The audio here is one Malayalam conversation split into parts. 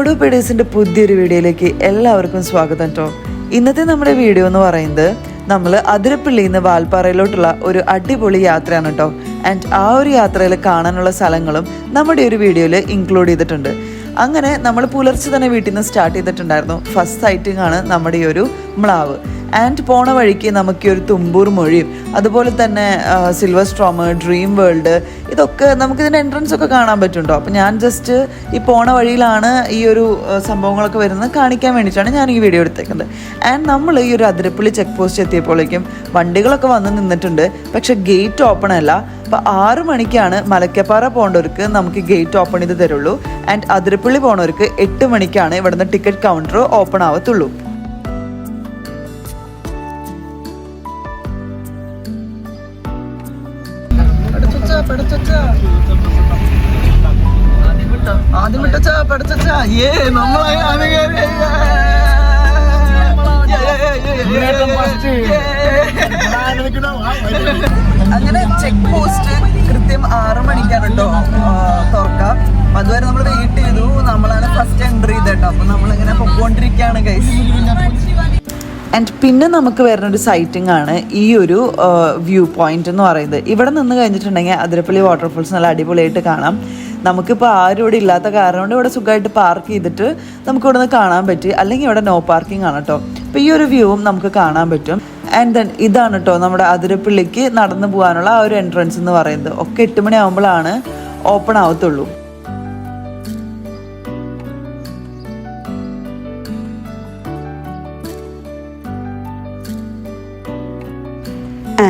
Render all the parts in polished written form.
ഓഡോപീഡിയസിൻ്റെ പുതിയൊരു വീഡിയോയിലേക്ക് എല്ലാവർക്കും സ്വാഗതം കേട്ടോ. ഇന്നത്തെ നമ്മുടെ വീഡിയോ എന്ന് പറയുന്നത് നമ്മൾ അതിരപ്പള്ളിയിൽ നിന്ന് വാൽപ്പാറയിലോട്ടുള്ള ഒരു അടിപൊളി യാത്രയാണ് കേട്ടോ. ആൻഡ് ആ ഒരു യാത്രയിൽ കാണാനുള്ള സ്ഥലങ്ങളും നമ്മുടെ ഒരു വീഡിയോയിൽ ഇൻക്ലൂഡ് ചെയ്തിട്ടുണ്ട്. അങ്ങനെ നമ്മൾ പുലർച്ചെ തന്നെ വീട്ടിൽ നിന്ന് സ്റ്റാർട്ട് ചെയ്തിട്ടുണ്ടായിരുന്നു. ഫസ്റ്റ് സൈറ്റിംഗ് ആണ് നമ്മുടെ ഈ ഒരു മ്ലാവ്. ആൻഡ് പോണ വഴിക്ക് നമുക്ക് ഈ ഒരു തുമ്പൂർ മൊഴിയും അതുപോലെ തന്നെ സിൽവർ സ്ട്രോം, ഡ്രീം വേൾഡ്, ഇതൊക്കെ നമുക്കിതിൻ്റെ എൻട്രൻസ് ഒക്കെ കാണാൻ പറ്റുന്നുണ്ടോ. അപ്പോൾ ഞാൻ ജസ്റ്റ് ഈ പോണ വഴിയിലാണ് ഈ ഒരു സംഭവങ്ങളൊക്കെ വരുന്നത് കാണിക്കാൻ വേണ്ടിയിട്ടാണ് ഞാൻ ഈ വീഡിയോ എടുത്തേക്കുന്നത്. ആൻഡ് നമ്മൾ ഈ ഒരു അതിരപ്പള്ളി ചെക്ക് പോസ്റ്റ് എത്തിയപ്പോഴേക്കും വണ്ടികളൊക്കെ വന്ന് നിന്നിട്ടുണ്ട്. പക്ഷെ ഗേറ്റ് ഓപ്പൺ അല്ല. അപ്പോൾ 6 മണിക്കാണ് മലക്കപ്പാറ പോകേണ്ടവർക്ക് നമുക്ക് ഗേറ്റ് ഓപ്പൺ ചെയ്ത് തരുള്ളൂ. ആൻഡ് അതിരപ്പള്ളി പോകണവർക്ക് 8 മണിക്കാണ് ഇവിടുന്ന് ടിക്കറ്റ് കൗണ്ടർ ഓപ്പൺ ആവത്തുള്ളൂ. അങ്ങനെ ചെക്ക് പോസ്റ്റ് കൃത്യം 6 മണിക്കാണ് കേട്ടോ തുറക്കാം. അതുവരെ നമ്മൾ വെയിറ്റ് ചെയ്തു. നമ്മളാണ് ഫസ്റ്റ് എൻട്രി ചെയ്തേട്ടോ. അപ്പൊ നമ്മളിങ്ങനെ പൊക്കോണ്ടിരിക്കുകയാണ് ഗൈസ്. ആൻഡ് പിന്നെ നമുക്ക് വരുന്നൊരു സൈറ്റിംഗ് ആണ് ഈ ഒരു വ്യൂ പോയിന്റ് എന്ന് പറയുന്നത്. ഇവിടെ നിന്ന് കഴിഞ്ഞിട്ടുണ്ടെങ്കിൽ അതിരപ്പള്ളി വാട്ടർഫോൾസ് നല്ല അടിപൊളിയായിട്ട് കാണാം. നമുക്കിപ്പോൾ ആരും ഇവിടെ ഇല്ലാത്ത കാരണം കൊണ്ട് ഇവിടെ സുഖമായിട്ട് പാർക്ക് ചെയ്തിട്ട് നമുക്ക് ഇവിടെ നിന്ന് കാണാൻ പറ്റി. അല്ലെങ്കിൽ ഇവിടെ നോ പാർക്കിംഗ് ആണ് കേട്ടോ. അപ്പോൾ ഈ ഒരു വ്യൂവും നമുക്ക് കാണാൻ പറ്റും. ആൻഡ് ദെൻ ഇതാണ് കേട്ടോ നമ്മുടെ അതിരപ്പള്ളിക്ക് നടന്നു പോകാനുള്ള ആ ഒരു എൻട്രൻസ് എന്ന് പറയുന്നത്. ഒക്കെ 8 മണി ആകുമ്പോഴാണ് ഓപ്പൺ ആവത്തുള്ളൂ.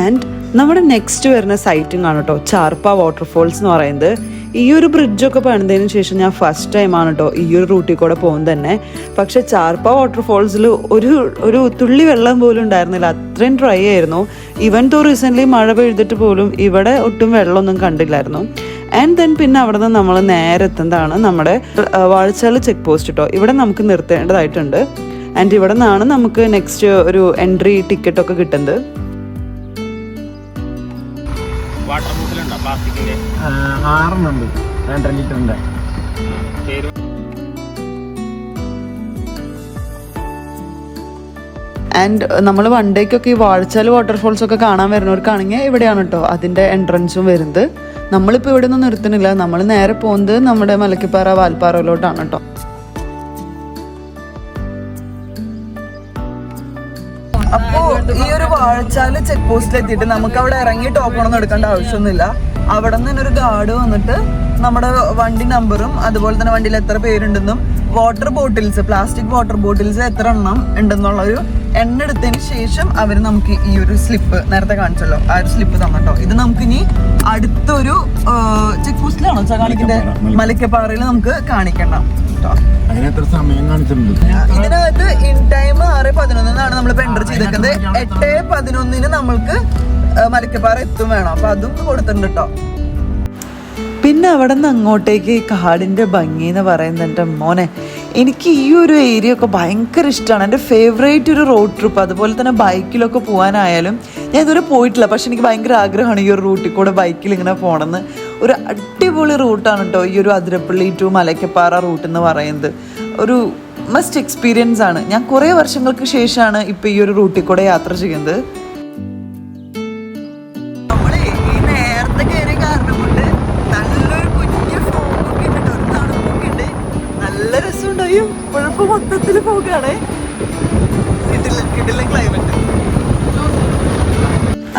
ആൻഡ് നമ്മുടെ നെക്സ്റ്റ് വരുന്ന സൈറ്റിംഗ് ആണ് കേട്ടോ ചാർപ്പ വാട്ടർഫോൾസ് എന്ന് പറയുന്നത്. ഈ ഒരു ബ്രിഡ്ജൊക്കെ പണിതതിന് ശേഷം ഞാൻ ഫസ്റ്റ് ടൈമാണ് കേട്ടോ ഈ ഒരു റൂട്ടിൽ കൂടെ പോകുന്നത് തന്നെ. പക്ഷെ ചാർപ്പ വാട്ടർഫോൾസിൽ ഒരു തുള്ളി വെള്ളം പോലും ഉണ്ടായിരുന്നില്ല. അത്രയും ഡ്രൈ ആയിരുന്നു. ഈവൻ തോ റീസെൻ്റ്ലി മഴ പെയ്തിട്ട് പോലും ഇവിടെ ഒട്ടും വെള്ളമൊന്നും കണ്ടില്ലായിരുന്നു. ആൻഡ് ദെൻ പിന്നെ അവിടെ നിന്ന് നമ്മൾ നേരെ എത്തുന്നതാണ് നമ്മുടെ വാഴച്ചാൽ ചെക്ക് പോസ്റ്റ് കേട്ടോ. ഇവിടെ നമുക്ക് നിർത്തേണ്ടതായിട്ടുണ്ട്. ആൻഡ് ഇവിടെ നിന്നാണ് നമുക്ക് നെക്സ്റ്റ് ഒരു എൻട്രി ടിക്കറ്റൊക്കെ കിട്ടുന്നത്. വാട്ടർ ബോട്ടിലുണ്ടോ പ്ലാസ്റ്റിക്കിന്റെ? 6 2 ലിറ്ററിന്റെ. ആൻഡ് നമ്മൾ വൺ ഡേക്കൊക്കെ ഈ വാഴച്ചാൽ വാട്ടർഫോൾസ് ഒക്കെ കാണാൻ വരുന്നവർക്കാണെങ്കിൽ ഇവിടെയാണ് കേട്ടോ അതിൻ്റെ എൻട്രൻസും വരുന്നത്. നമ്മളിപ്പോൾ ഇവിടെ ഒന്നും നിർത്തുന്നില്ല. നമ്മൾ നേരെ പോകുന്നത് നമ്മുടെ മലക്കപ്പാറ വാൽപ്പാറയിലോട്ടാണ് കേട്ടോ. അപ്പോ ഈ ഒരു വാഴച്ചാല് ചെക്ക് പോസ്റ്റിൽ എത്തിയിട്ട് നമുക്ക് അവിടെ ഇറങ്ങി ടോക്കണൊന്നും എടുക്കേണ്ട ആവശ്യമൊന്നുമില്ല. അവിടെ നിന്ന് തന്നെ ഒരു ഗാർഡ് വന്നിട്ട് നമ്മുടെ വണ്ടി നമ്പറും അതുപോലെ തന്നെ വണ്ടിയിൽ എത്ര പേരുണ്ടെന്നും water bottles, plastic water bottles എത്ര എണ്ണം ഉണ്ടെന്നുള്ള ഒരു എണ്ണ എടുത്തതിന് ശേഷം അവർ നമുക്ക് ഈ ഒരു സ്ലിപ്പ് നേരത്തെ കാണിച്ചല്ലോ ആ ഒരു സ്ലിപ്പ് തന്നിട്ടോ. ഇത് നമുക്ക് ഇനി അടുത്തൊരു ചെക്ക് പോസ്റ്റിലാണോ കാണിക്കുന്നത്? മലക്കപ്പാറയിൽ നമുക്ക് കാണിക്കണം കേട്ടോ. ഇതിനകത്ത് ഇൻ ടൈം 6:11 നമ്മളിപ്പോ എൻ്റർ ചെയ്തേക്കുന്നത്. 8:11 നമ്മൾക്ക് മലക്കപ്പാറ എത്തും വേണം. അപ്പൊ അതും കൊടുത്തിട്ടുണ്ട് കേട്ടോ. പിന്നെ അവിടെ നിന്ന് അങ്ങോട്ടേക്ക് ഈ കാടിൻ്റെ ഭംഗി എന്ന് പറയുന്നത് എൻ്റെ മോനെ, എനിക്ക് ഈ ഒരു ഏരിയ ഒക്കെ ഭയങ്കര ഇഷ്ടമാണ്. എൻ്റെ ഫേവറേറ്റ് ഒരു റോഡ് ട്രിപ്പ്. അതുപോലെ തന്നെ ബൈക്കിലൊക്കെ പോകാനായാലും ഞാൻ ഇതുവരെ പോയിട്ടില്ല. പക്ഷെ എനിക്ക് ഭയങ്കര ആഗ്രഹമാണ് ഈ ഒരു റൂട്ടിൽ കൂടെ ബൈക്കിൽ ഇങ്ങനെ പോകണമെന്ന്. ഒരു അടിപൊളി റൂട്ടാണ് കേട്ടോ ഈ ഒരു അതിരപ്പള്ളി ടു മലക്കപ്പാറ റൂട്ട് എന്ന് പറയുന്നത്. ഒരു മസ്റ്റ് എക്സ്പീരിയൻസ് ആണ്. ഞാൻ കുറേ വർഷങ്ങൾക്ക് ശേഷമാണ് ഇപ്പോൾ ഈ ഒരു റൂട്ടിൽ കൂടെ യാത്ര ചെയ്യുന്നത്. മൊത്തത്തിൽ പോകാണേ.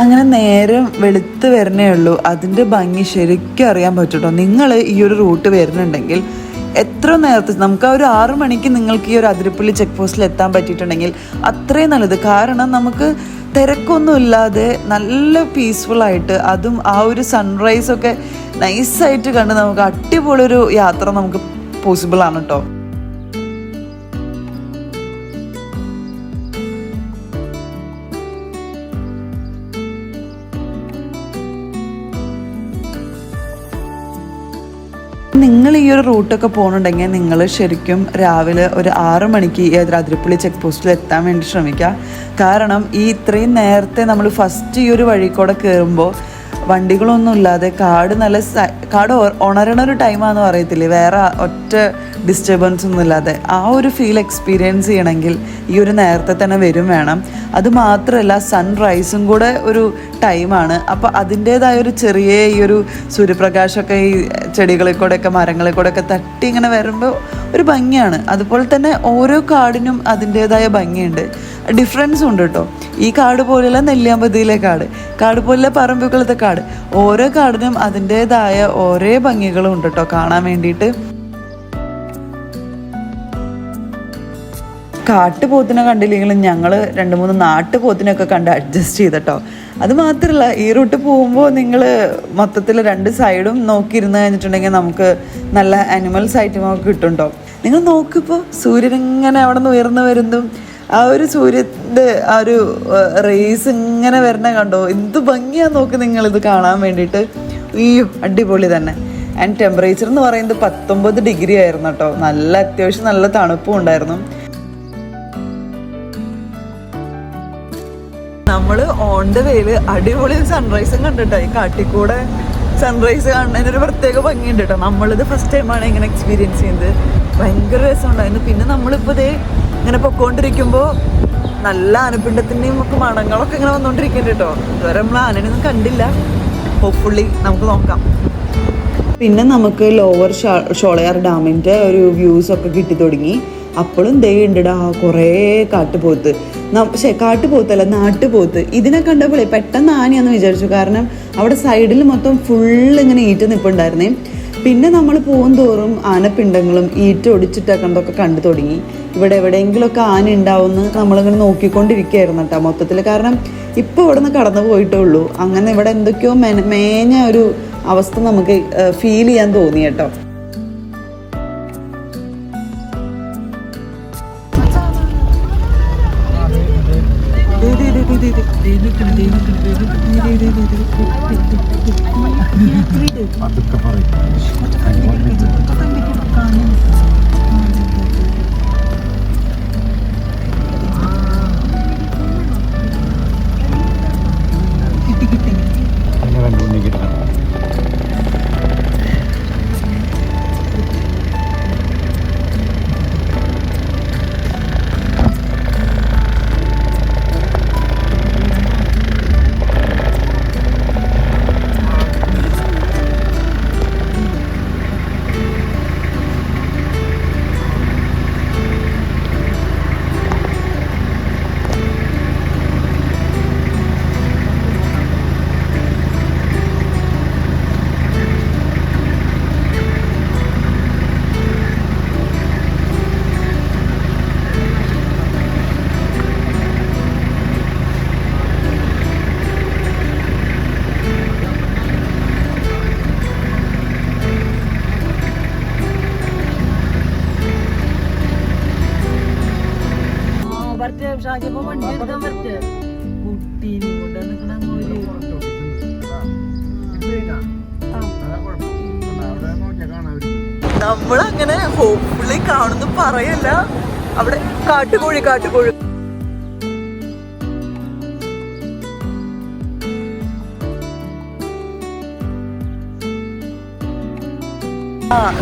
അങ്ങനെ നേരം വെളുത്ത് വരണേ ഉള്ളൂ. അതിൻ്റെ ഭംഗി ശരിക്കും അറിയാൻ പറ്റുട്ടോ. നിങ്ങൾ ഈ ഒരു റൂട്ട് വരുന്നുണ്ടെങ്കിൽ എത്ര നേരത്തെ നമുക്ക് ആ ഒരു 6 മണിക്ക് നിങ്ങൾക്ക് ഈ ഒരു അതിരപ്പള്ളി ചെക്ക് പോസ്റ്റിൽ എത്താൻ പറ്റിയിട്ടുണ്ടെങ്കിൽ അത്രയും നല്ലത്. കാരണം നമുക്ക് തിരക്കൊന്നും ഇല്ലാതെ നല്ല പീസ്ഫുള്ളായിട്ട്, അതും ആ ഒരു സൺറൈസൊക്കെ നൈസായിട്ട് കണ്ട് നമുക്ക് അടിപൊളി ഒരു യാത്ര നമുക്ക് പോസിബിൾ ആണ് കേട്ടോ. നിങ്ങൾ ഈ ഒരു റൂട്ടൊക്കെ പോകുന്നുണ്ടെങ്കിൽ നിങ്ങൾ ശരിക്കും രാവിലെ ഒരു 6 മണിക്ക് ഈ അതിരപ്പള്ളി ചെക്ക് പോസ്റ്റിൽ എത്താൻ വേണ്ടി ശ്രമിക്കുക. കാരണം ഈ ഇത്രയും നേരത്തെ നമ്മൾ ഫസ്റ്റ് ഈ ഒരു വഴി കൂടെ കയറുമ്പോൾ വണ്ടികളൊന്നും ഇല്ലാതെ കാട് നല്ല കാട് ഉണരണ ഒരു ടൈമാണെന്ന് പറയത്തില്ലേ, വേറെ ഒറ്റ ഡിസ്റ്റർബൻസ് ഒന്നും ഇല്ലാതെ ആ ഒരു ഫീൽ എക്സ്പീരിയൻസ് ചെയ്യണമെങ്കിൽ ഈ ഒരു നേരത്തെ തന്നെ വരും വേണം. അതുമാത്രമല്ല സൺറൈസും കൂടെ ഒരു ടൈമാണ്. അപ്പോൾ അതിൻ്റേതായ ഒരു ചെറിയ ഈ ഒരു സൂര്യപ്രകാശമൊക്കെ ഈ ചെടികളിൽ കൂടെയൊക്കെ മരങ്ങളിൽ കൂടെയൊക്കെ തട്ടി ഇങ്ങനെ വരുമ്പോൾ ഒരു ഭംഗിയാണ്. അതുപോലെ തന്നെ ഓരോ കാടിനും അതിൻ്റേതായ ഭംഗിയുണ്ട്, ഡിഫറൻസും ഉണ്ട് കേട്ടോ. ഈ കാട് പോലെയുള്ള നെല്ലിയാമ്പതിയിലെ കാട് പോലുള്ള പറമ്പിക്കുളത്തെ കാട്, ഓരോ കാടിനും അതിൻ്റേതായ ഓരോ ഭംഗികളും ഉണ്ട് കേട്ടോ കാണാൻ വേണ്ടിയിട്ട്. കാട്ടുപോത്തിനെ കണ്ടില്ലെങ്കിലും ഞങ്ങൾ 2-3 നാട്ടുപോത്തിനൊക്കെ കണ്ട് അഡ്ജസ്റ്റ് ചെയ്തിട്ടോ. അത് മാത്രമല്ല ഈ റൂട്ട് പോകുമ്പോൾ നിങ്ങൾ മൊത്തത്തിൽ 2 സൈഡും നോക്കിയിരുന്ന് കഴിഞ്ഞിട്ടുണ്ടെങ്കിൽ നമുക്ക് നല്ല ആനിമൽസ് ഐറ്റമൊക്കെ കിട്ടും കേട്ടോ. നിങ്ങൾ നോക്കിപ്പോൾ സൂര്യൻ ഇങ്ങനെ അവിടെ നിന്ന് ഉയർന്നു വരുന്നതും ആ ഒരു സൂര്യൻ്റെ ആ ഒരു റേസ് ഇങ്ങനെ വരണ കണ്ടോ, എന്ത് ഭംഗിയാന്ന് നോക്കി നിങ്ങളിത് കാണാൻ വേണ്ടിയിട്ട്. അയ്യോ അടിപൊളി തന്നെ. ആൻഡ് ടെമ്പറേച്ചർ എന്ന് പറയുന്നത് 19 ഡിഗ്രി ആയിരുന്നു കേട്ടോ. നല്ല അത്യാവശ്യം നല്ല തണുപ്പും ഉണ്ടായിരുന്നു. നമ്മൾ ഓൺ ദ വേയില് അടിപൊളി സൺറൈസും കണ്ടിട്ടോ. ഈ കാട്ടിക്കൂടെ സൺറൈസ് കാണുന്നതിനൊരു പ്രത്യേക ഭംഗിയുണ്ട് കേട്ടോ. നമ്മളിത് ഫസ്റ്റ് ടൈമാണ് ഇങ്ങനെ എക്സ്പീരിയൻസ് ചെയ്യുന്നത്. ഭയങ്കര രസമുണ്ടായിരുന്നു. പിന്നെ നമ്മളിപ്പോൾ ഇതേ ഇങ്ങനെ പൊക്കോണ്ടിരിക്കുമ്പോൾ നല്ല ആനപ്പിണ്ടത്തിൻ്റെയും ഒക്കെ മണങ്ങളൊക്കെ ഇങ്ങനെ വന്നുകൊണ്ടിരിക്കുന്നുണ്ട് കേട്ടോ. ഇതുവരെ നമ്മൾ ആനയൊന്നും കണ്ടില്ല. ഹോപ്പ്ഫുള്ളി നമുക്ക് നോക്കാം. പിന്നെ നമുക്ക് ലോവർ ഷോളയാർ ഡാമിൻ്റെ ഒരു വ്യൂസൊക്കെ കിട്ടി തുടങ്ങി. അപ്പോഴും ദേ ഉണ്ടടാ കുറേ കാട്ടുപോത്ത്. കാട്ടുപോത്തല്ല, നാട്ടുപോത്ത്. ഇതിനെ കണ്ടപ്പോഴേ പെട്ടെന്ന് ആനയാന്ന് വിചാരിച്ചു. കാരണം അവിടെ സൈഡിൽ മൊത്തം ഫുള്ള് ഇങ്ങനെ ഈറ്റ് നിൽപ്പുണ്ടായിരുന്നേ. പിന്നെ നമ്മൾ പോകും തോറും ആനപ്പിണ്ടങ്ങളും ഈറ്റ് ഒടിച്ചിട്ടൊക്കെ കണ്ടൊക്കെ കണ്ടു തുടങ്ങി. ഇവിടെ എവിടെയെങ്കിലുമൊക്കെ ആന ഉണ്ടാവുമെന്ന് നമ്മളിങ്ങനെ നോക്കിക്കൊണ്ടിരിക്കുകയായിരുന്നു കേട്ടോ മൊത്തത്തിൽ. കാരണം ഇപ്പോൾ ഇവിടെ നിന്ന് കടന്നു പോയിട്ടേ ഉള്ളൂ. അങ്ങനെ ഇവിടെ എന്തൊക്കെയോ മേഞ്ഞ ഒരു അവസ്ഥ നമുക്ക് ഫീൽ ചെയ്യാൻ തോന്നി കേട്ടോ. നമ്മളങ്ങനെ ഹോപ്പ്ഫുള്ളി കാണുന്നു പറയല്ല. അവിടെ കാട്ടുകോഴി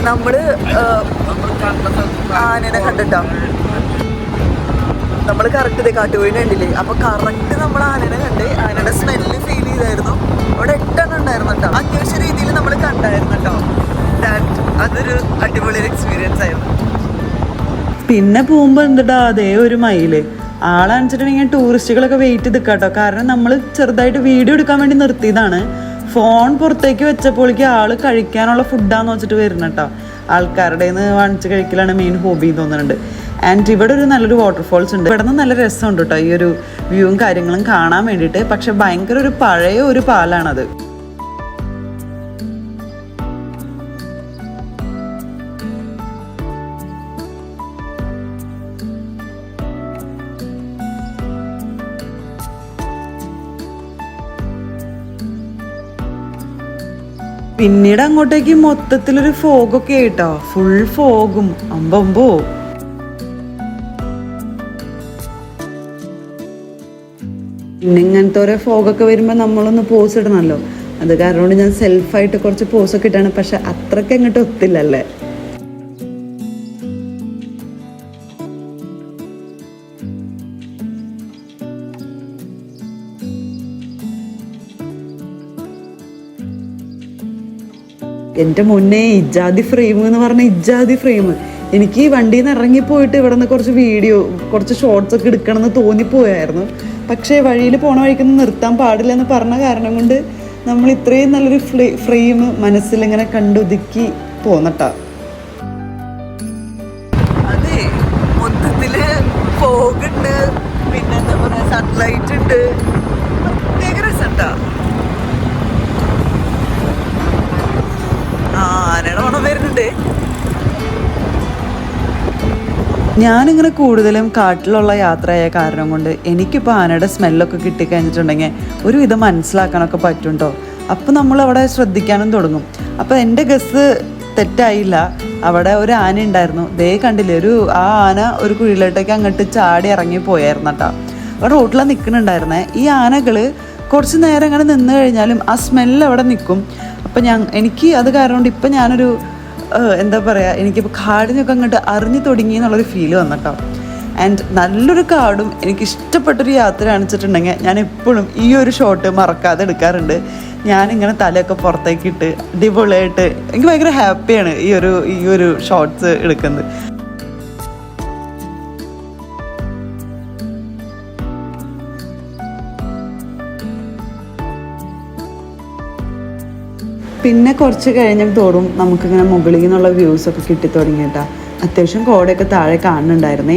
നമ്മള് ആനനെ കണ്ടിട്ടാ. നമ്മൾ കറക്റ്റ് കാട്ടുകോഴിനെ കണ്ടില്ലേ. അപ്പൊ കറക്റ്റ് നമ്മൾ ആനനെ കണ്ട് ആനയുടെ സ്മെല്ല് ഫീൽ ചെയ്തായിരുന്നു. അവിടെ 8 എണ്ണം ഉണ്ടായിരുന്നു കേട്ടോ. അത്യാവശ്യ രീതിയിൽ നമ്മൾ കണ്ടായിരുന്നു കേട്ടോ. അതൊരു അടിപൊളി എക്സ്പീരിയൻസ് ആയിരുന്നു. പിന്നെ പോകുമ്പോൾ എന്താ അതേ ഒരു മയില് ആളാണിച്ചിട്ടുണ്ടെങ്കിൽ ടൂറിസ്റ്റുകളൊക്കെ വെയിറ്റ് ചെയ്ത് കേട്ടോ. കാരണം നമ്മൾ ചെറുതായിട്ട് വീഡിയോ എടുക്കാൻ വേണ്ടി നിർത്തിയതാണ്. ഫോൺ പുറത്തേക്ക് വെച്ചപ്പോഴേക്ക് ആള് കഴിക്കാനുള്ള ഫുഡാന്ന് വെച്ചിട്ട് വരുന്ന കേട്ടോ. ആൾക്കാരുടെ നിന്ന് വാങ്ങിച്ച് കഴിക്കലാണ് മെയിൻ ഹോബി തോന്നുന്നുണ്ട്. ആൻഡ് ഇവിടെ ഒരു നല്ലൊരു വാട്ടർഫോൾസ് ഉണ്ട്. ഇവിടെ നിന്ന് നല്ല രസമുണ്ട് കേട്ടോ ഈ ഒരു വ്യൂവും കാര്യങ്ങളും കാണാൻ വേണ്ടിയിട്ട്. പക്ഷെ ഭയങ്കര ഒരു പഴയ ഒരു പാലാണത്. പിന്നീട് അങ്ങോട്ടേക്ക് മൊത്തത്തിലൊരു ഫോഗൊക്കെ ആയിട്ടോ. ഫുൾ ഫോഗും അമ്പമ്പോ. പിന്നെ ഇങ്ങനത്തെ ഓരോ ഫോഗൊക്കെ വരുമ്പോൾ നമ്മളൊന്ന് പോസ് ഇടണമല്ലോ. അത് കാരണം കൊണ്ട് ഞാൻ സെൽഫായിട്ട് കുറച്ച് പോസൊക്കെ ഇട്ടാണ്, പക്ഷെ അത്രയ്ക്ക് അങ്ങോട്ട് ഒത്തില്ലല്ലേ. എൻ്റെ മുന്നേ ഇജാതി ഫ്രെയിം എന്ന് പറഞ്ഞ ഇജാതി ഫ്രെയിം, എനിക്ക് ഈ വണ്ടിയിൽ നിന്ന് ഇറങ്ങിപ്പോയിട്ട് ഇവിടെ നിന്ന് കുറച്ച് ഷോർട്സ് ഒക്കെ എടുക്കണമെന്ന് തോന്നിപ്പോയായിരുന്നു. പക്ഷേ വഴിയിൽ പോണ വഴിക്കൊന്നും നിർത്താൻ പാടില്ല എന്ന് പറഞ്ഞ കാരണം കൊണ്ട് നമ്മൾ ഇത്രയും നല്ലൊരു ഫ്രെയിം മനസ്സിലിങ്ങനെ കണ്ടൊതുക്കി പോന്നട്ടാ. അതെ, മൊത്തത്തില് ഫോഗുണ്ട്, പിന്നെ എന്താ പറയാ സൺലൈറ്റ് ഉണ്ട്, പ്രത്യേക രസണ്ടാ. ആനയുടെ മണം വരുന്നുണ്ട്. ഞാനിങ്ങനെ കൂടുതലും കാട്ടിലുള്ള യാത്രയായ കാരണം കൊണ്ട് എനിക്കിപ്പോൾ ആനയുടെ സ്മെല്ലൊക്കെ കിട്ടിക്കഴിഞ്ഞിട്ടുണ്ടെങ്കിൽ ഒരുവിധം മനസ്സിലാക്കാനൊക്കെ പറ്റും കേട്ടോ. അപ്പോൾ നമ്മൾ അവിടെ ശ്രദ്ധിക്കാനും തുടങ്ങും. അപ്പോൾ എൻ്റെ ഗസ് തെറ്റായില്ല, അവിടെ ഒരു ആന ഉണ്ടായിരുന്നു. ദേ കണ്ടില്ലേ, ആ ആന ഒരു കുഴിയിലോട്ടേക്ക് അങ്ങോട്ട് ചാടി ഇറങ്ങി പോയായിരുന്നു കേട്ടോ. അവിടെ റോട്ടിലാണ് നിൽക്കുന്നുണ്ടായിരുന്നേ. ഈ ആനകൾ കുറച്ച് നേരം അങ്ങനെ നിന്ന് കഴിഞ്ഞാലും ആ സ്മെല്ല് അവിടെ നിൽക്കും. അപ്പം എനിക്ക് അത് കാരണം കൊണ്ട് ഇപ്പം ഞാനൊരു എന്താ പറയുക, എനിക്കിപ്പോൾ കാടിനൊക്കെ അങ്ങോട്ട് അറിഞ്ഞു തുടങ്ങി എന്നുള്ളൊരു ഫീല് വന്നിട്ടോ. ആൻഡ് നല്ലൊരു കാടും എനിക്കിഷ്ടപ്പെട്ടൊരു യാത്ര കാണിച്ചിട്ടുണ്ടെങ്കിൽ ഞാൻ എപ്പോഴും ഈ ഒരു ഷോട്ട് മറക്കാതെ എടുക്കാറുണ്ട്. ഞാനിങ്ങനെ തലയൊക്കെ പുറത്തേക്ക് ഇട്ട് അടിപൊളിയായിട്ട് എനിക്ക് ഭയങ്കര ഹാപ്പിയാണ് ഈ ഒരു ഷോട്ട്സ് എടുക്കുന്നത്. പിന്നെ കുറച്ച് കഴിഞ്ഞതോറും നമുക്കിങ്ങനെ മുകളിൽ നിന്നുള്ള വ്യൂസൊക്കെ കിട്ടി തുടങ്ങിയിട്ടാ. അത്യാവശ്യം കോടയൊക്കെ താഴെ കാണുന്നുണ്ടായിരുന്നേ.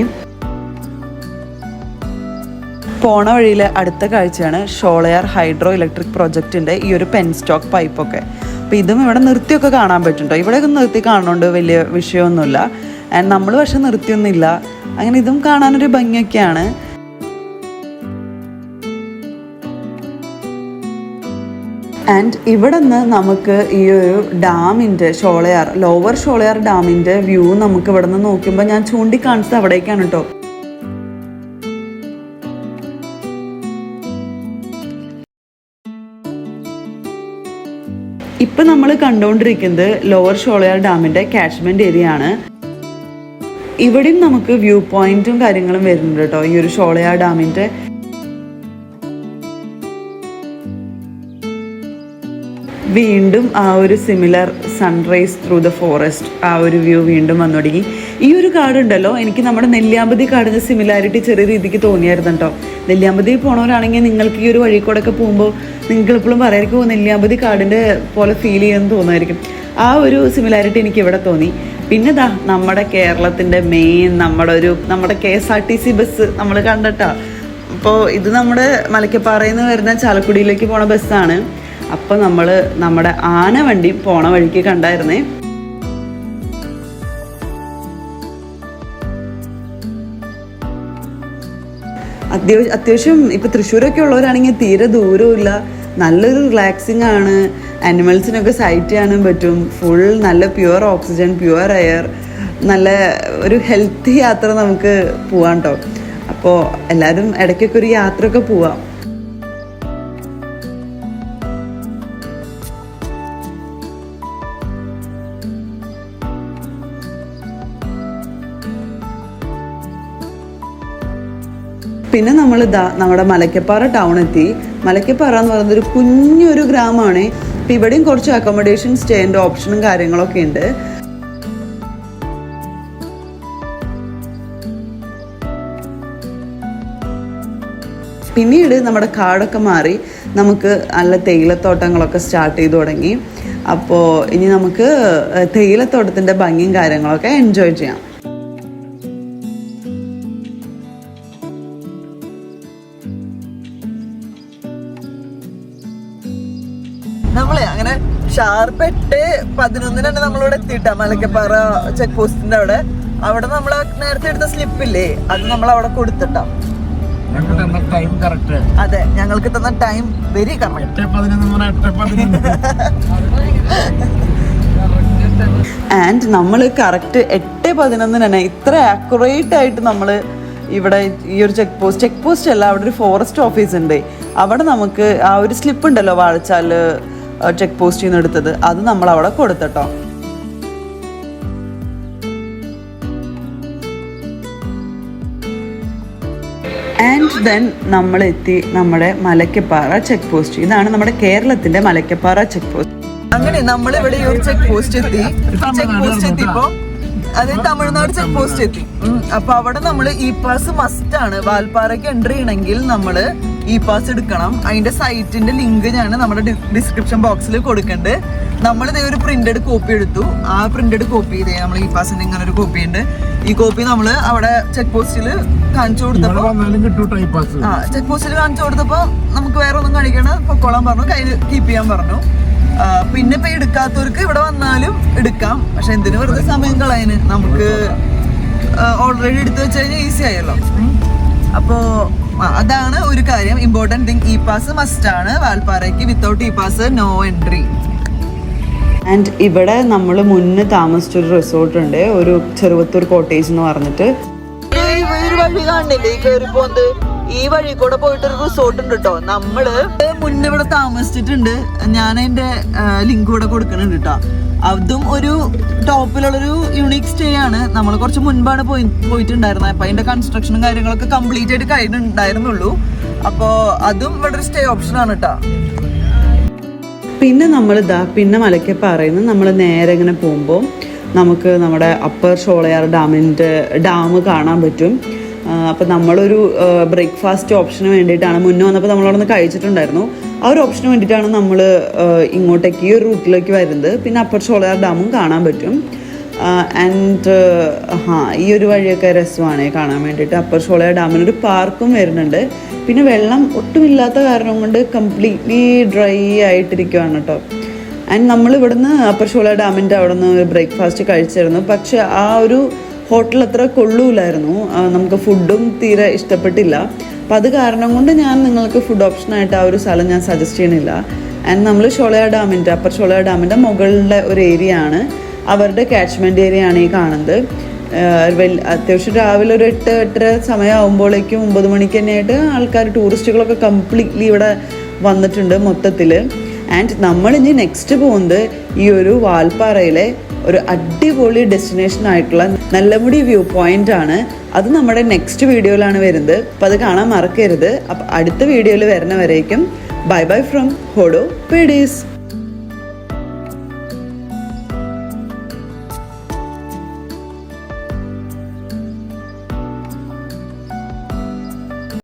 പോണ വഴിയിൽ അടുത്ത കാഴ്ചയാണ് ഷോളയാർ ഹൈഡ്രോ ഇലക്ട്രിക് പ്രോജക്റ്റിൻ്റെ ഈ ഒരു പെൻസ്റ്റോക്ക് പൈപ്പൊക്കെ. അപ്പോൾ ഇതും ഇവിടെ നിർത്തിയൊക്കെ കാണാൻ പറ്റുന്നുണ്ടോ. ഇവിടെയൊക്കെ നിർത്തി കാണുന്നുണ്ട്, വലിയ വിഷയമൊന്നുമില്ല. ആൻഡ് നമ്മൾ പക്ഷെ നിർത്തിയൊന്നുമില്ല. അങ്ങനെ ഇതും കാണാനൊരു ഭംഗിയൊക്കെയാണ്. ആൻഡ് ഇവിടെ നിന്ന് നമുക്ക് ഈ ഒരു ഡാമിൻ്റെ ലോവർ ഷോളയാർ ഡാമിൻ്റെ വ്യൂ നമുക്ക് ഇവിടെ നിന്ന് നോക്കുമ്പോൾ ഞാൻ ചൂണ്ടിക്കാണിച്ചത് അവിടേക്കാണ് കേട്ടോ. ഇപ്പം നമ്മൾ കണ്ടുകൊണ്ടിരിക്കുന്നത് ലോവർ ഷോളയാർ ഡാമിൻ്റെ കാച്ച്മെൻറ്റ് ഏരിയ ആണ്. ഇവിടെയും നമുക്ക് വ്യൂ പോയിന്റും കാര്യങ്ങളും വരുന്നുണ്ട് കേട്ടോ. ഈ ഒരു ഷോളയാർ ഡാമിൻ്റെ വീണ്ടും ആ ഒരു similar sunrise through the forest ആ ഒരു വ്യൂ വീണ്ടും വന്നു തുടങ്ങി. ഈ ഒരു കാടുണ്ടല്ലോ, എനിക്ക് നമ്മുടെ നെല്ലിയാമ്പതി കാടിൻ്റെ സിമിലാരിറ്റി ചെറിയ രീതിക്ക് തോന്നിയായിരുന്നു കേട്ടോ. നെല്ലിയാമ്പതി പോണവരാണെങ്കിൽ നിങ്ങൾക്ക് ഈ ഒരു വഴി കൂടെ ഒക്കെ പോകുമ്പോൾ നിങ്ങൾക്ക് എപ്പോഴും പറയായിരിക്കും നെല്ലിയാമ്പതി കാടിൻ്റെ പോലെ ഫീൽ ചെയ്യുമെന്ന് തോന്നുമായിരിക്കും. ആ ഒരു സിമിലാരിറ്റി എനിക്ക് ഇവിടെ തോന്നി. പിന്നെ നമ്മുടെ കേരളത്തിൻ്റെ മെയിൻ നമ്മുടെ KSRTC ബസ് നമ്മൾ കണ്ടിട്ടാ. അപ്പോൾ ഇത് നമ്മുടെ മലക്കപ്പാറയിൽ നിന്ന് വരുന്ന ചാലക്കുടിയിലേക്ക് പോണ ബസ്സാണ്. അപ്പോൾ നമ്മൾ നമ്മുടെ ആന വണ്ടി പോണ വഴിക്ക് കണ്ടായിരുന്നേ. അത്യാവശ്യം ഇപ്പോൾ തൃശ്ശൂരൊക്കെ ഉള്ളവരാണെങ്കിൽ തീരെ ദൂരമില്ല, നല്ലൊരു റിലാക്സിങ് ആണ്. ആനിമൽസിനൊക്കെ സൈറ്റ് ചെയ്യാനും പറ്റും. ഫുൾ നല്ല പ്യുവർ ഓക്സിജൻ, പ്യുവർ എയർ, നല്ല ഒരു ഹെൽത്തി യാത്ര നമുക്ക് പോവാം കേട്ടോ. അപ്പോൾ എല്ലാവരും ഇടയ്ക്കൊക്കെ ഒരു യാത്രയൊക്കെ പോവാം. പിന്നെ നമ്മൾ നമ്മുടെ മലക്കപ്പാറ ടൗൺ എത്തി. മലക്കപ്പാറ എന്ന് പറയുന്നത് ഒരു കുഞ്ഞൊരു ഗ്രാമമാണ്. ഇപ്പം ഇവിടെയും കുറച്ച് അക്കോമഡേഷൻ സ്റ്റേൻ്റെ ഓപ്ഷനും കാര്യങ്ങളൊക്കെ ഉണ്ട്. പിന്നീട് നമ്മുടെ കാടൊക്കെ മാറി നമുക്ക് നല്ല തേയിലത്തോട്ടങ്ങളൊക്കെ സ്റ്റാർട്ട് ചെയ്തു തുടങ്ങി. അപ്പോൾ ഇനി നമുക്ക് തേയിലത്തോട്ടത്തിൻ്റെ ഭംഗിയും കാര്യങ്ങളൊക്കെ എൻജോയ് ചെയ്യാം. നമ്മളെ അങ്ങനെ ഷാർപ്പ് 8:11 നമ്മളിവിടെ എത്തിയിട്ടാ മലക്കപ്പാറ ചെക്ക് പോസ്റ്റിന്റെ അവിടെ നമ്മൾ നേരത്തെ എടുത്ത സ്ലിപ്പില്ലേ, അത് നമ്മൾ അവിടെ കൊടുത്തിട്ടാ. അതെ, ഞങ്ങൾക്ക് തന്ന ടൈം വെരി കറക്റ്റ്. ആൻഡ് നമ്മൾ കറക്റ്റ് 8:11 തന്നെ ഇത്ര ആക്യുറേറ്റ് ആയിട്ട് നമ്മൾ ഇവിടെ ഈ ഒരു ചെക്ക് പോസ്റ്റ് അല്ല, അവിടെ ഒരു ഫോറസ്റ്റ് ഓഫീസ് ഉണ്ട്. അവിടെ നമുക്ക് ആ ഒരു സ്ലിപ്പ് ഉണ്ടല്ലോ, വാഴച്ചാൽ ചെക്ക് പോസ്റ്റിൽ നിന്ന് എടുത്തത്. അത് നമ്മൾ അവിടെ കൊടുത്തട്ടോ. ആൻഡ് ദെൻ നമ്മളെത്തി നമ്മുടെ മലക്കപ്പാറ ചെക്ക് പോസ്റ്റ്. ഇതാണ് നമ്മുടെ കേരളത്തിന്റെ മലക്കപ്പാറ ചെക്ക് പോസ്റ്റ്. അങ്ങനെ നമ്മൾ ഇവിടെ ഈ ഒരു ചെക്ക് പോസ്റ്റ് എത്തി. ചെക്ക് പോസ്റ്റ് എത്തിയപ്പോ അത് തമിഴ്നാട് ചെക്ക് പോസ്റ്റ് എത്തി. അപ്പൊ അവിടെ നമ്മൾ ഇ പാസ് മസ്റ്റ് ആണ്. വാൽപ്പാറയ്ക്ക് എൻട്രി ചെയ്യണമെങ്കിൽ നമ്മള് ഇ പാസ് എടുക്കണം. അതിന്റെ സൈറ്റിന്റെ ലിങ്ക് ഞാൻ നമ്മുടെ ഡിസ്ക്രിപ്ഷൻ ബോക്സിൽ കൊടുക്കുന്നുണ്ട്. നമ്മളിതേ ഒരു പ്രിന്റഡ് കോപ്പി എടുത്തു. ആ പ്രിന്റഡ് കോപ്പി ഇതേ നമ്മൾ ഇ പാസിന്റെ ഇങ്ങനെ ഒരു കോപ്പി ഉണ്ട്. ഈ കോപ്പി നമ്മള് അവിടെ ചെക്ക് പോസ്റ്റിൽ കാണിച്ചു കൊടുത്തപ്പോ ചെക്ക് പോസ്റ്റിൽ കാണിച്ചു കൊടുത്തപ്പോ നമുക്ക് വേറെ ഒന്നും കാണിക്കണ പൊക്കോളാൻ പറഞ്ഞു, കയ്യിൽ കീപ്പ് ചെയ്യാൻ പറഞ്ഞു. പിന്നെ ഇപ്പൊ എടുക്കാത്തവർക്ക് ഇവിടെ വന്നാലും എടുക്കാം. പക്ഷെ എന്തിനു വെറുതെ സമയം കളയാന്, നമുക്ക് ഓൾറെഡി എടുത്തു വെച്ച് കഴിഞ്ഞാൽ ഈസി ആയല്ലോ. അപ്പോ അതാണ് ഒരു കാര്യം, important thing. E pass must ആണ് വാൽപ്പാറയ്ക്ക്. Without e pass no entry. And ഇവിടെ നമ്മൾ മുന്നേ താമസിച്ചൊരു റിസോർട്ട് ഉണ്ട്, ഒരു ചെറുവത്തൂർ കോട്ടേജ് എന്ന് പറഞ്ഞിട്ട്. ഒരു വഴി കാണില്ലേ കയറിപ്പോന്ത്, ഈ വഴി കൂടെ പോയിട്ടൊരു റിസോർട്ട് ഉണ്ട് കേട്ടോ. നമ്മള് മുന്നേ ഇവിടെ താമസിച്ചിട്ടുണ്ട്. ഞാൻ അതിന്റെ ലിങ്ക് ഇവിടെ കൊടുക്കുന്നുണ്ട് കേട്ടോ. അതും ഒരു ടോപ്പിലുള്ളൊരു യുണീക് സ്റ്റേ ആണ്. നമ്മൾ കുറച്ച് മുൻപാണ് പോയിട്ടുണ്ടായിരുന്നത്. അപ്പൊ അതിന്റെ കൺസ്ട്രക്ഷനും കാര്യങ്ങളൊക്കെ കംപ്ലീറ്റ് ആയിട്ട് കഴിഞ്ഞിട്ടുണ്ടായിരുന്നുള്ളൂ. അപ്പോ അതും ഇവിടെ ഒരു സ്റ്റേ ഓപ്ഷൻ ആണ് കേട്ടോ. പിന്നെ പിന്നെ മലക്കപ്പാറയിൽ നിന്ന് നമ്മൾ നേരെ ഇങ്ങനെ പോകുമ്പോൾ നമുക്ക് നമ്മുടെ അപ്പർ ഷോളയാർ ഡാം കാണാൻ പറ്റും. അപ്പം നമ്മളൊരു ബ്രേക്ക്ഫാസ്റ്റ് ഓപ്ഷന് വേണ്ടിയിട്ടാണ് മുന്നേ വന്നപ്പോൾ നമ്മളവിടെ നിന്ന് കഴിച്ചിട്ടുണ്ടായിരുന്നു. ആ ഒരു ഓപ്ഷന് വേണ്ടിയിട്ടാണ് നമ്മൾ ഇങ്ങോട്ടേക്ക് ഈ ഒരു റൂട്ടിലേക്ക് വരുന്നത്. പിന്നെ അപ്പർ ഷോളയാർ ഡാമും കാണാൻ പറ്റും. ആൻഡ് ഈ ഒരു വഴിയൊക്കെ രസമാണ് കാണാൻ വേണ്ടിയിട്ട്. അപ്പർ ഷോളയാർ ഡാമിനൊരു പാർക്കും വരുന്നുണ്ട്. പിന്നെ വെള്ളം ഒട്ടുമില്ലാത്ത കാരണം കൊണ്ട് കംപ്ലീറ്റ്ലി ഡ്രൈ ആയിട്ടിരിക്കുകയാണ് കേട്ടോ. ആൻഡ് നമ്മൾ ഇവിടുന്ന് അപ്പർ ഷോളയാർ ഡാമിൻ്റെ അവിടെ നിന്ന് ബ്രേക്ക്ഫാസ്റ്റ് കഴിച്ചിരുന്നു. പക്ഷെ ആ ഒരു ഹോട്ടൽ അത്ര കൊള്ളൂലായിരുന്നു. നമുക്ക് ഫുഡും തീരെ ഇഷ്ടപ്പെട്ടില്ല. അപ്പം അത് കാരണം കൊണ്ട് ഞാൻ നിങ്ങൾക്ക് ഫുഡ് ഓപ്ഷനായിട്ട് ആ ഒരു സ്ഥലം ഞാൻ സജസ്റ്റ് ചെയ്യണില്ല. ആൻഡ് നമ്മൾ അപ്പർ ഷോളയാർ ഡാമിൻ്റെ മുകളിലെ ഒരു ഏരിയ ആണ്, അവരുടെ കാച്ച്മെൻറ്റ് ഏരിയ ആണ് ഈ കാണുന്നത്. അത്യാവശ്യം രാവിലെ ഒരു 8-8:30 സമയമാകുമ്പോഴേക്കും 9 മണിക്ക് തന്നെയായിട്ട് ആൾക്കാർ ടൂറിസ്റ്റുകളൊക്കെ കംപ്ലീറ്റ്ലി ഇവിടെ വന്നിട്ടുണ്ട് മൊത്തത്തിൽ. ആൻഡ് നമ്മളിനി നെക്സ്റ്റ് പോകുന്നത് ഈ ഒരു വാൽപ്പാറയിലെ ഒരു അടിപൊളി ഡെസ്റ്റിനേഷൻ ആയിട്ടുള്ള നല്ലമുടി വ്യൂ പോയിന്റ് ആണ്. അത് നമ്മുടെ നെക്സ്റ്റ് വീഡിയോയിലാണ് വരുന്നത്. അപ്പം അത് കാണാൻ മറക്കരുത്. അപ്പം അടുത്ത വീഡിയോയിൽ വരുന്നവരേക്കും ബൈ ബൈ ഫ്രം ഹോഡോ പേഡീസ്.